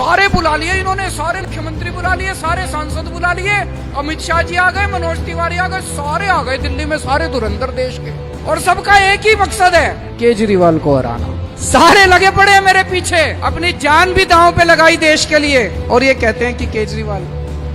सारे बुला लिए इन्होंने, सारे मुख्यमंत्री बुला लिए, सारे सांसद बुला लिए, अमित शाह जी आ गए, मनोज तिवारी आ गए, सारे आ गए दिल्ली में, सारे धुरंधर देश के, और सबका एक ही मकसद है, केजरीवाल को हराना। सारे लगे पड़े हैं मेरे पीछे, अपनी जान भी दांव पे लगाई देश के लिए, और ये कहते हैं कि केजरीवाल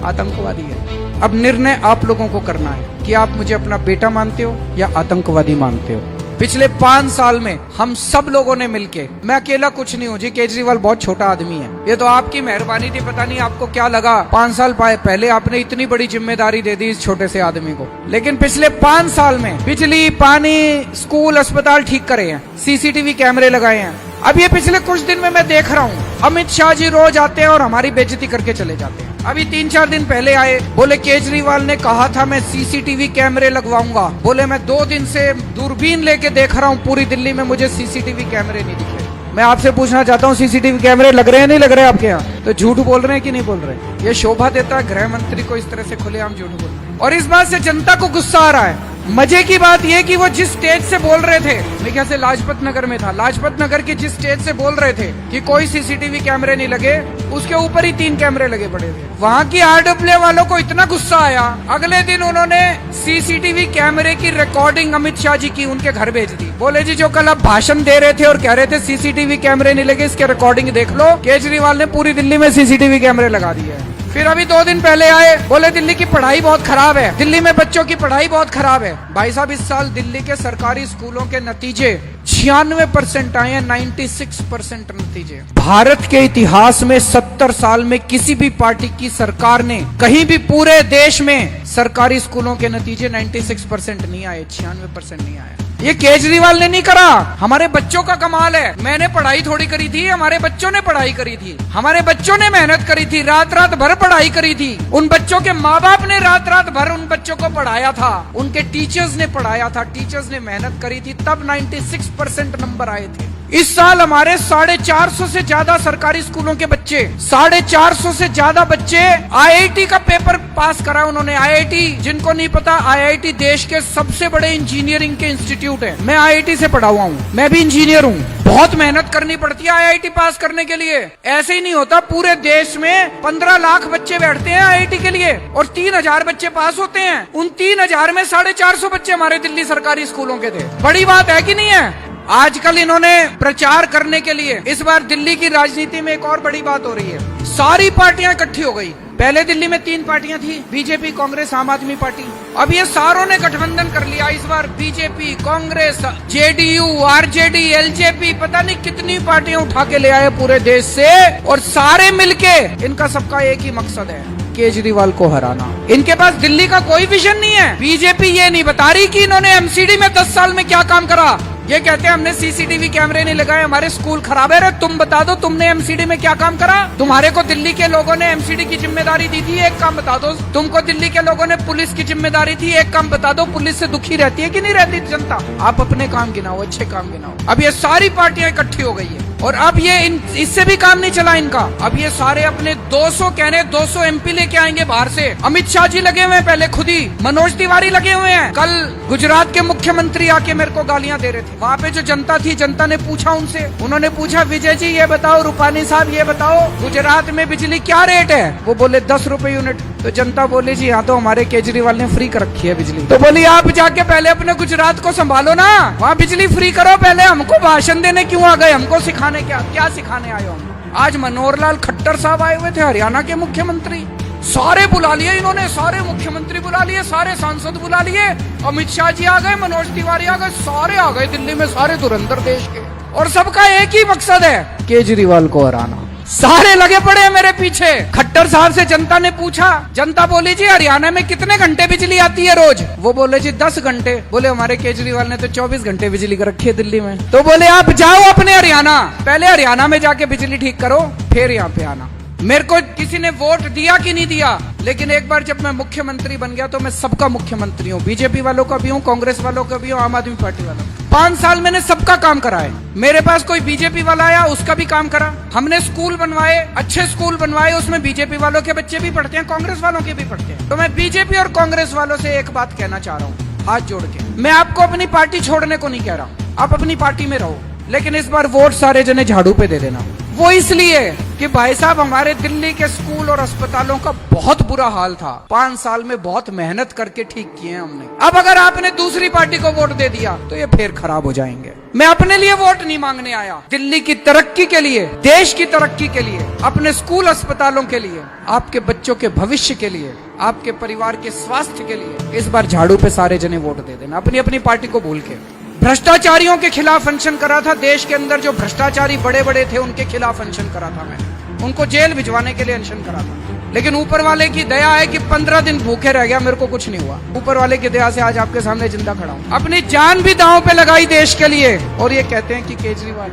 आतंकवादी है। अब निर्णय आप लोगों को करना है कि आप मुझे अपना बेटा मानते हो या आतंकवादी मानते हो। पिछले 5 साल में हम सब लोगों ने मिलके, मैं अकेला कुछ नहीं हूँ जी, केजरीवाल बहुत छोटा आदमी है, ये तो आपकी मेहरबानी थी। पता नहीं आपको क्या लगा 5 साल पहले आपने इतनी बड़ी जिम्मेदारी दे दी इस छोटे से आदमी को, लेकिन पिछले 5 साल में बिजली, पानी, स्कूल, अस्पताल ठीक करे हैं, सीसीटीवी कैमरे लगाए हैं। अब ये पिछले कुछ दिन में मैं देख रहा हूँ, अमित शाह जी रोज आते हैं और हमारी बेइज्जती करके चले जाते हैं। अभी 3-4 दिन पहले आए, बोले केजरीवाल ने कहा था मैं सीसीटीवी कैमरे लगवाऊंगा, बोले मैं 2 दिन से दूरबीन लेके देख रहा हूँ पूरी दिल्ली में, मुझे सीसीटीवी कैमरे नहीं दिखे। मैं आपसे पूछना चाहता हूँ, सीसीटीवी कैमरे लग रहे हैं नहीं लग रहे आपके यहाँ? तो झूठ बोल रहे हैं कि नहीं बोल रहे? ये शोभा देता है गृह मंत्री को इस तरह से खुलेआम झूठ बोलना, और इस बात से जनता को गुस्सा आ रहा है। मजे की बात यह कि वो जिस स्टेज से बोल रहे थे, मेरे ख्याल से लाजपत नगर में था, लाजपत नगर के जिस स्टेज से बोल रहे थे कि कोई सीसीटीवी कैमरे नहीं लगे, उसके ऊपर ही 3 कैमरे लगे पड़े थे। वहाँ की आरडब्ल्यू वालों को इतना गुस्सा आया, अगले दिन उन्होंने सीसीटीवी कैमरे की रिकॉर्डिंग अमित शाह जी की उनके घर भेज दी। बोले जी जो कल आप भाषण दे रहे थे और कह रहे थे सीसीटीवी कैमरे नहीं लगे, इसके रिकॉर्डिंग देख लो, केजरीवाल ने पूरी दिल्ली में सीसीटीवी कैमरे लगा दिए हैं। फिर अभी 2 दिन पहले आए, बोले दिल्ली की पढ़ाई बहुत खराब है, दिल्ली में बच्चों की पढ़ाई बहुत खराब है। भाई साहब, इस साल दिल्ली के सरकारी स्कूलों के नतीजे 96% आए हैं, 96% नतीजे। भारत के इतिहास में 70 साल में किसी भी पार्टी की सरकार ने कहीं भी पूरे देश में सरकारी स्कूलों के नतीजे 96% नहीं आए, 96% नहीं आए। ये केजरीवाल ने नहीं करा, हमारे बच्चों का कमाल है। मैंने पढ़ाई थोड़ी करी थी, हमारे बच्चों ने पढ़ाई करी थी, हमारे बच्चों ने मेहनत करी थी, रात रात भर पढ़ाई करी थी। उन बच्चों के माँ बाप ने रात रात भर उन बच्चों को पढ़ाया था, उनके टीचर्स ने पढ़ाया था, टीचर्स ने मेहनत करी थी, तब 96% नंबर आए थे। इस साल हमारे 450 से ज्यादा सरकारी स्कूलों के बच्चे, 450 से ज्यादा बच्चे आईआईटी का पेपर पास करा उन्होंने। आईआईटी, जिनको नहीं पता, आईआईटी देश के सबसे बड़े इंजीनियरिंग के इंस्टीट्यूट है। मैं आईआईटी से पढ़ा हुआ हूँ, मैं भी इंजीनियर हूँ। बहुत मेहनत करनी पड़ती है आईआईटी पास करने के लिए, ऐसे ही नहीं होता। पूरे देश में 15 लाख बच्चे बैठते हैं आईआईटी के लिए और 3000 बच्चे पास होते हैं। उन 3000 में 450 बच्चे हमारे दिल्ली सरकारी स्कूलों के थे। बड़ी बात है कि नहीं है? आजकल इन्होंने प्रचार करने के लिए, इस बार दिल्ली की राजनीति में एक और बड़ी बात हो रही है, सारी पार्टियां इकट्ठी हो गई। पहले दिल्ली में 3 पार्टियां थी, बीजेपी, कांग्रेस, आम आदमी पार्टी। अब ये सारों ने गठबंधन कर लिया। इस बार BJP, Congress, JDU, RJD, LJP, पता नहीं कितनी पार्टियां उठा के ले आए पूरे देश से, और सारे मिलके इनका सबका एक ही मकसद है, केजरीवाल को हराना। इनके पास दिल्ली का कोई विजन नहीं है। बीजेपी ये नहीं बता रही कि इन्होंने एमसीडी में 10 साल में क्या काम करा। ये कहते हैं हमने सीसीटीवी कैमरे नहीं लगाए, हमारे स्कूल खराब है। तुम बता दो तुमने एमसीडी में क्या काम करा? तुम्हारे को दिल्ली के लोगों ने एमसीडी की जिम्मेदारी दी थी, एक काम बता दो। तुमको दिल्ली के लोगों ने पुलिस की जिम्मेदारी थी, एक काम बता दो। पुलिस से दुखी रहती है कि नहीं रहती जनता? आप अपने काम गिनाओ, अच्छे काम गिनाओ। अब ये सारी पार्टियां इकट्ठी हो गई है, और अब ये इससे भी काम नहीं चला इनका। अब ये सारे अपने 200 एमपी लेके आएंगे बाहर से। अमित शाह जी लगे हुए हैं पहले खुद ही, मनोज तिवारी लगे हुए हैं। कल गुजरात के मुख्यमंत्री आके मेरे को गालियां दे रहे थे। वहाँ पे जो जनता थी, जनता ने पूछा उनसे, उन्होंने पूछा विजय जी ये बताओ, रूपानी साहब ये बताओ, गुजरात में बिजली क्या रेट है? वो बोले 10 रुपए यूनिट। तो जनता बोली जी हाँ, तो हमारे केजरीवाल ने फ्री कर रखी है बिजली। तो बोली आप जाके पहले अपने गुजरात को संभालो ना, वहाँ बिजली फ्री करो। पहले हमको भाषण देने क्यों आ गए? हमको सिखाने क्या सिखाने आए हो हम? आज मनोहर लाल खट्टर साहब आए हुए थे, हरियाणा के मुख्यमंत्री। सारे बुला लिए इन्होंने, सारे मुख्यमंत्री बुला लिए, सारे सांसद बुला लिए, अमित शाह जी आ गए, मनोज तिवारी आ गए, सारे आ गए दिल्ली में, सारे धुरंधर देश के, और सबका एक ही मकसद है, केजरीवाल को हराना। सारे लगे पड़े हैं मेरे पीछे। खट्टर साहब से जनता ने पूछा, जनता बोली जी हरियाणा में कितने घंटे बिजली आती है रोज? वो बोले जी 10 घंटे। बोले हमारे केजरीवाल ने तो 24 घंटे बिजली कर रखी है दिल्ली में। तो बोले आप जाओ अपने हरियाणा, पहले हरियाणा में जाके बिजली ठीक करो, फिर यहाँ पे आना। मेरे को किसी ने वोट दिया कि नहीं दिया, लेकिन एक बार जब मैं मुख्यमंत्री बन गया तो मैं सबका मुख्यमंत्री हूँ। बीजेपी वालों का भी हूँ, कांग्रेस वालों का भी हूँ, आम आदमी पार्टी वालों। 5 साल मैंने सबका काम करा है। मेरे पास कोई बीजेपी वाला आया, उसका भी काम करा। हमने स्कूल बनवाए, अच्छे स्कूल बनवाए, उसमें बीजेपी वालों के बच्चे भी पढ़ते हैं, कांग्रेस वालों के भी पढ़ते हैं। तो मैं बीजेपी और कांग्रेस वालों से एक बात कहना चाह रहा हूँ, हाथ जोड़ के। मैं आपको अपनी पार्टी छोड़ने को नहीं कह रहा, आप अपनी पार्टी में रहो, लेकिन इस बार वोट सारे जने झाड़ू पे दे देना। वो इसलिए कि भाई साहब हमारे दिल्ली के स्कूल और अस्पतालों का बहुत बुरा हाल था। 5 साल में बहुत मेहनत करके ठीक किए हैं हमने। अब अगर आपने दूसरी पार्टी को वोट दे दिया तो ये फिर खराब हो जाएंगे। मैं अपने लिए वोट नहीं मांगने आया, दिल्ली की तरक्की के लिए, देश की तरक्की के लिए, अपने स्कूल अस्पतालों के लिए, आपके बच्चों के भविष्य के लिए, आपके परिवार के स्वास्थ्य के लिए। इस बार झाड़ू पे सारे जने वोट दे देना, अपनी अपनी पार्टी को भूल के। भ्रष्टाचारियों के खिलाफ अनशन करा था, देश के अंदर जो भ्रष्टाचारी बड़े बड़े थे उनके खिलाफ अनशन करा था मैंने, उनको जेल भिजवाने के लिए अनशन करा था। लेकिन ऊपर वाले की दया है कि 15 दिन भूखे रह गया, मेरे को कुछ नहीं हुआ। ऊपर वाले की दया से आज आपके सामने जिंदा खड़ा हूं। अपनी जान भी दांव पे लगाई देश के लिए, और ये कहते हैं कि केजरीवाल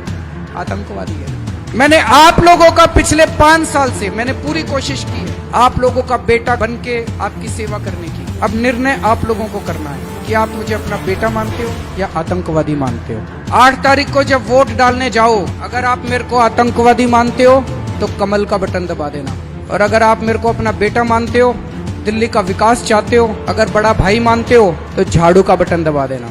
आतंकवादी है। मैंने आप लोगों का पिछले 5 साल से मैंने पूरी कोशिश की है आप लोगों का बेटा बन के आपकी सेवा करने की। अब निर्णय आप लोगों को करना है कि आप मुझे अपना बेटा मानते हो या आतंकवादी मानते हो। 8 तारीख को जब वोट डालने जाओ, अगर आप मेरे को आतंकवादी मानते हो तो कमल का बटन दबा देना, और अगर आप मेरे को अपना बेटा मानते हो, दिल्ली का विकास चाहते हो, अगर बड़ा भाई मानते हो तो झाड़ू का बटन दबा देना।